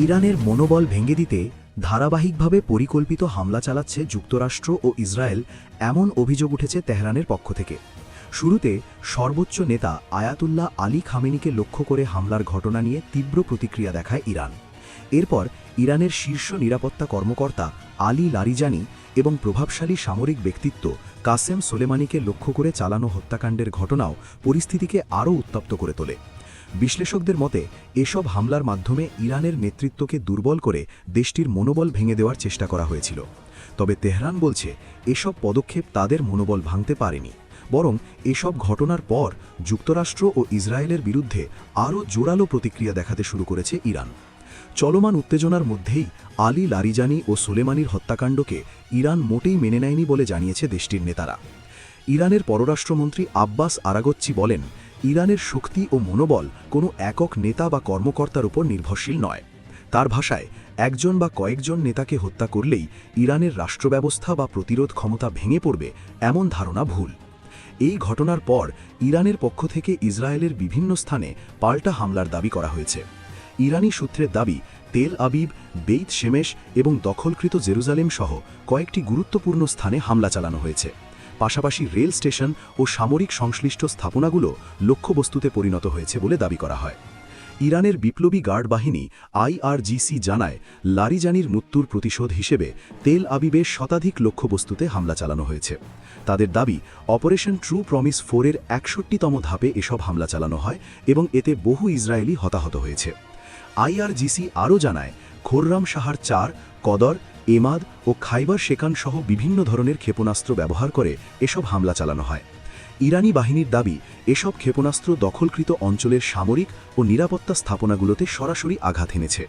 ইরানের মনোবল ভেঙে দিতে ধারাবাহিকভাবে পরিকল্পিত হামলা চালাচ্ছে যুক্তরাষ্ট্র ও ইসরায়েল, এমন অভিযোগ উঠেছে তেহরানের পক্ষ থেকে। শুরুতে সর্বোচ্চ নেতা আয়াতুল্লাহ আলী খামেনিকে লক্ষ্য করে হামলার ঘটনা নিয়ে তীব্র প্রতিক্রিয়া দেখায় ইরান। এরপর ইরানের শীর্ষ নিরাপত্তা কর্মকর্তা আলী লারিজানি এবং প্রভাবশালী সামরিক ব্যক্তিত্ব কাসেম সোলেমানিকে লক্ষ্য করে চালানো হত্যাকাণ্ডের ঘটনাও পরিস্থিতিকে আরও উত্তপ্ত করে তোলে। বিশ্লেষকদের মতে এসব হামলার মাধ্যমে ইরানের নেতৃত্বকে দুর্বল করে দেশটির মনোবল ভেঙে দেওয়ার চেষ্টা করা হয়েছিল। তবে তেহরান বলছে এসব পদক্ষেপ তাদের মনোবল ভাঙতে পারেনি, বরং এসব ঘটনার পর যুক্তরাষ্ট্র ও ইসরায়েলের বিরুদ্ধে আরও জোরালো প্রতিক্রিয়া দেখাতে শুরু করেছে ইরান। চলমান উত্তেজনার মধ্যেই আলী লারিজানি ও সোলেমানির হত্যাকাণ্ডকে ইরান মোটেই মেনে নেয়নি বলে জানিয়েছে দেশটির নেতারা। ইরানের পররাষ্ট্রমন্ত্রী আব্বাস আরাগচ্চি বলেন, ইরানের শক্তি ও মনোবল কোনো একক নেতা বা কর্মকর্তার উপর নির্ভরশীল নয়। তার ভাষায়, একজন বা কয়েকজন নেতাকে হত্যা করলেই ইরানের রাষ্ট্রব্যবস্থা বা প্রতিরোধ ক্ষমতা ভেঙে পড়বে, এমন ধারণা ভুল। এই ঘটনার পর ইরানের পক্ষ থেকে ইসরায়েলের বিভিন্ন স্থানে পাল্টা হামলার দাবি করা হয়েছে। ইরানি সূত্রের দাবি, তেল আবিব, বেইত শেমেশ এবং দখলকৃত জেরুজালেম সহ কয়েকটি গুরুত্বপূর্ণ স্থানে হামলা চালানো হয়েছে। পাশাপাশি রেল স্টেশন ও সামরিক সংশ্লিষ্ট স্থাপনাগুলো লক্ষ্যবস্তুতে পরিণত হয়েছে বলে দাবি করা হয়। ইরানের বিপ্লবী গার্ড বাহিনী IRGC জানায়, লারিজানির মৃত্যুর প্রতিশোধ হিসেবে তেল আবিবের শতাধিক লক্ষ্যবস্তুতে হামলা চালানো হয়েছে। তাদের দাবি, অপারেশন ট্রু প্রমিস 4-এর 61তম ধাপে এসব হামলা চালানো হয় এবং এতে বহু ইসরায়েলি হতাহত হয়েছে। IRGC আরও জানায়, খোররাম শাহর 4, কদর, এমাদ ও খাইবার শেকান সহ বিভিন্ন ধরনের ক্ষেপণাস্ত্র ব্যবহার করে এসব হামলা চালানো হয়। ইরানি বাহিনীর দাবি, এসব ক্ষেপণাস্ত্র দখলকৃত অঞ্চলের সামরিক ও নিরাপত্তা স্থাপনাগুলোতে সরাসরি আঘাত এনেছে।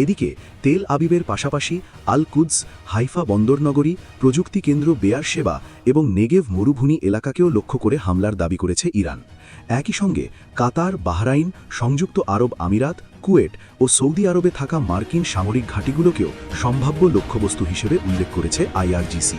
এদিকে তেল আবিবের পাশাপাশি আল কুদস, হাইফা বন্দরনগরী, প্রযুক্তি কেন্দ্র বেয়ারশেবা এবং নেগেভ মরুভূমি এলাকাকেও লক্ষ্য করে হামলার দাবি করেছে ইরান। একই সঙ্গে কাতার, বাহরাইন, সংযুক্ত আরব আমিরাত, কুয়েট ও সৌদি আরবে থাকা মার্কিন সামরিক ঘাঁটিগুলোকেও সম্ভাব্য লক্ষ্যবস্তু হিসেবে উল্লেখ করেছে IRGC।